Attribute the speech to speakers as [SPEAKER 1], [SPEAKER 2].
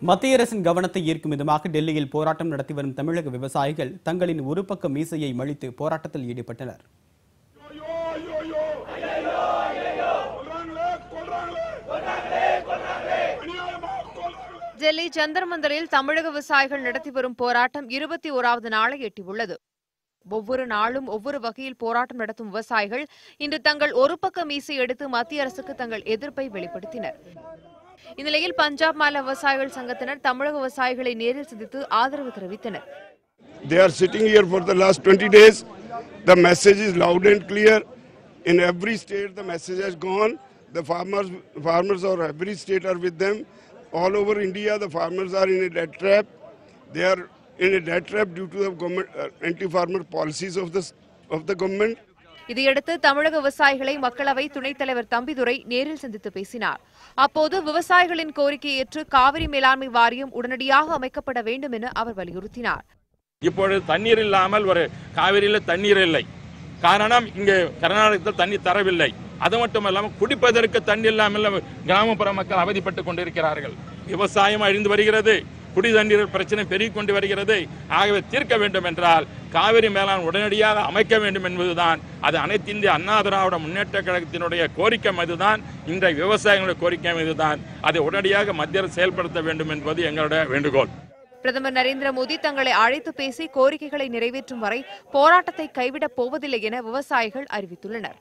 [SPEAKER 1] மத்திய அரசின் கவனத்தை ஈர்க்கும் விதமாக டெல்லியில் போராட்டம் நடத்தி வரும் தமிழக விவசாயிகள் தங்களின் ஒரு பக்க மீசையை மழித்து போராட்டத்தில் ஈடுபட்டனர்.
[SPEAKER 2] டெல்லி ஜந்தர் மந்தரில் தமிழக விவசாயிகள் நடத்தி வரும் போராட்டம் 21வது நாளை எட்டியுள்ளது. ஒவ்வொரு நாளும் ஒவ்வொரு வகையில் போராட்டம் நடத்தும் விவசாயிகள் இன்று தங்கள் ஒரு பக்க மீசை எடுத்து மத்திய அரசுக்கு தங்கள் எதிர்ப்பை வெளிப்படுத்தினர். இந்நிலையில் பஞ்சாப் மாநில விவசாயிகள் சங்கத்தினர் தமிழக விவசாயிகளை நேரில் சந்தித்து ஆதரவு தெரிவித்தனர்.
[SPEAKER 3] They are sitting here for the last 20 days. The message is loud and clear. In every state the message has gone. The farmers of every state are with them. All over India the farmers are in a debt trap. They are in a debt trap due to the government anti-farmer policies of the government.
[SPEAKER 2] இதையடுத்து தமிழக விவசாயிகளை மக்களவை துணைத் தலைவர் தம்பிதுரை நேரில் சந்தித்து பேசினார். அப்போது விவசாயிகளின் கோரிக்கையை ஏற்று காவிரி மேலாண்மை வாரியம் உடனடியாக அமைக்கப்பட வேண்டும் என அவர் வலியுறுத்தினார்.
[SPEAKER 4] இப்பொழுது தண்ணீர் இல்லாமல் ஒரு காவிரியில் தண்ணீர் இல்லை. காரணம் இங்கே கர்நாடகத்தில் தண்ணீர் தரவில்லை. அது மட்டுமல்லாமல் குடிப்பதற்கு தண்ணீர் இல்லாமல் கிராமப்புற மக்கள் அவதிப்பட்டுக் கொண்டிருக்கிறார்கள். விவசாயம் அழிந்து வருகிறது. குடி தண்ணீர் பிரச்சனை பெருகிக் கொண்டு வருகிறது. ஆகவே தீர்க்க வேண்டும் என்றால் காவிரி மேலாண் உடனடியாக அமைக்க வேண்டும் என்பதுதான் அது அனைத்து இந்திய அண்ணா திராவிட முன்னேற்ற கழகத்தினுடைய கோரிக்கை அதுதான். இன்றைய விவசாயிகளுடைய கோரிக்கை இதுதான். அதை உடனடியாக மத்திய அரசு செயல்படுத்த வேண்டும் என்பது எங்களுடைய வேண்டுகோள்.
[SPEAKER 2] பிரதமர் நரேந்திர மோடி தங்களை அழைத்து பேசி கோரிக்கைகளை நிறைவேற்றும் வரை போராட்டத்தை கைவிடப் போவதில்லை என விவசாயிகள் அறிவித்துள்ளனர்.